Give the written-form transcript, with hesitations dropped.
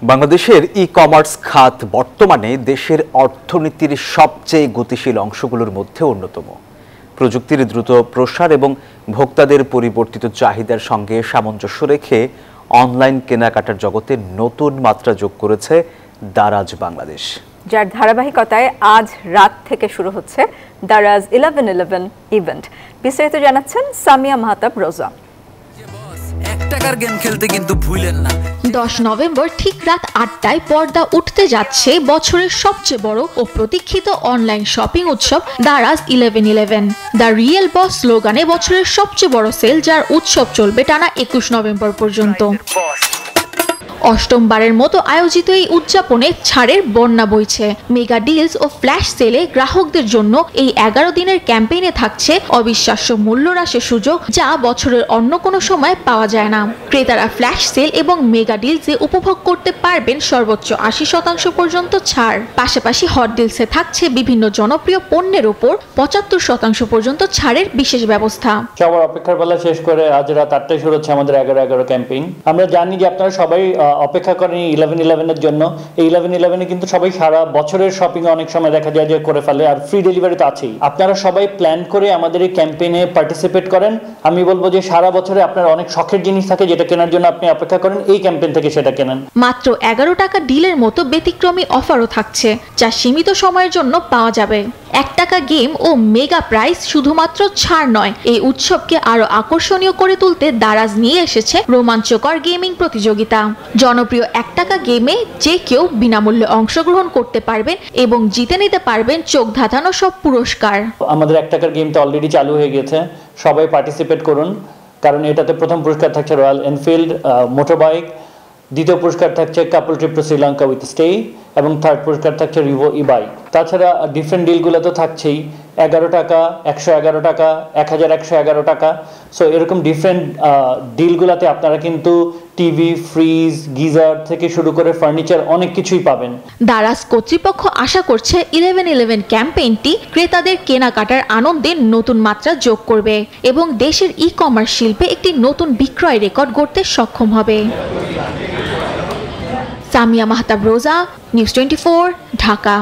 বাংলাদেশের ই-কমার্স খাত বর্তমানে দেশের অর্থনীতির সবচেয়ে গতিশীল অংশগুলোর মধ্যে অন্যতম। প্রযুক্তির দ্রুত প্রসার এবং ভোক্তাদের পরিবর্তিত চাহিদার সঙ্গে সামঞ্জস্য রেখে অনলাইন কেনাকাটার জগতে নতুন মাত্রা যোগ করেছে দারাজ বাংলাদেশ, যার ধারাবাহিকতায় আজ রাত থেকে শুরু হচ্ছে দারাজ 11-11 ইভেন্ট। বিস্তারিত জানাচ্ছেন সামিয়া মাহতাব রোজা। 10 নভেম্বর ঠিক রাত 8টায় পর্দা উঠতে যাচ্ছে বছরের সবচেয়ে বড় ও প্রতীক্ষিত অনলাইন শপিং উৎসব দারাজ 11-11। দ্য রিয়েল বস স্লোগানে বছরের সবচেয়ে বড় সেল, যার উৎসব চলবে টানা 21 নভেম্বর পর্যন্ত। অষ্টমবারের মতো আয়োজিত এই উদযাপনে ছাড়ের বন্যা বইছে। মেগা ডিলস ও ফ্ল্যাশ সেলে গ্রাহকদের জন্য এই 11 দিনের ক্যাম্পেইনে থাকছে অবিশ্বাস্য মূল্য হ্রাসের সুযোগ, যা বছরের অন্য কোনো সময় পাওয়া যায় না। ক্রেতারা ফ্ল্যাশ সেল এবং মেগা ডিলসে উপভোগ করতে পারবেন সর্বোচ্চ 80% পর্যন্ত ছাড়। পাশাপাশি হট ডিলসে থাকছে বিভিন্ন জনপ্রিয় পণ্যের উপর 75% পর্যন্ত ছাড়ের বিশেষ ব্যবস্থা। সবার অপেক্ষার বেলা শেষ করে আজ রাত 8টায় শুরু হচ্ছে আমাদের 11-11 ক্যাম্পেইন। আমরা জানি যে আপনারা সবাই অপেক্ষা করেন 11-11 এর জন্য। এই 11-11 কিন্তু সবাই সারা বছরের শপিং অনেক সময় দেখা যায় যে করে ফেলে, আর ফ্রি ডেলিভারি তো আছেই। আপনারা সবাই প্ল্যান করে আমাদের এই ক্যাম্পেইনে পার্টিসিপেট করেন। আমি বলবো যে সারা বছরে আপনার অনেক শখের জিনিস থাকে যেটা কেনার জন্য আপনি অপেক্ষা করেন, এই ক্যাম্পেইন থেকে সেটা কেনেন। মাত্র 11 টাকা ডিলের মতো ব্যতিক্রমী অফারও থাকছে, যা সীমিত সময়ের জন্য পাওয়া যাবে। 1 টাকা গেম ও মেগা প্রাইস শুধুমাত্র ছাড় নয়, এই উৎসবকে আরো আকর্ষণীয় করে তুলতে দারাজ নিয়ে এসেছে রোমাঞ্চকর গেমিং প্রতিযোগিতা। জনপ্রিয় 1 টাকা গেমে যে কেউ বিনামূল্যে অংশগ্রহণ করতে পারবেন এবং জিতে নিতে পারবেন চোখ ধাঁধানো সব পুরস্কার। আমাদের 1 টাকার গেম তো অলরেডি চালু হয়ে গেছে, সবাই পার্টিসিপেট করুন, কারণ এটাতে প্রথম পুরস্কার থাকছে রয়্যাল এনফিল্ড মোটর বাইক, দ্বিতীয় পুরস্কার থাকছে couple trip to Sri Lanka with stay, এবং থার্ড পুরস্কার থাকছে রিভো ই বাইক। তাছাড়া ডিফারেন্ট ডিলগুলো তো থাকছেই, 11 টাকা, 111 টাকা, 1111 টাকা। সো এরকম ডিফারেন্ট ডিলগুলোতে আপনারা কিন্তু টিভি, ফ্রিজ, গিজার থেকে শুরু করে ফার্নিচার অনেক কিছুই পাবেন। দারাজ কর্তৃপক্ষ আশা করছে 11-11 ক্যাম্পেইনটি ক্রেতাদের কেনাকাটার আনন্দে নতুন মাত্রা যোগ করবে এবং দেশের ই-কমার্স শিল্পে একটি নতুন বিক্রয় রেকর্ড গড়তে সক্ষম হবে। সামিয়া মাহতাব রোজা, নিউজ 24, ঢাকা।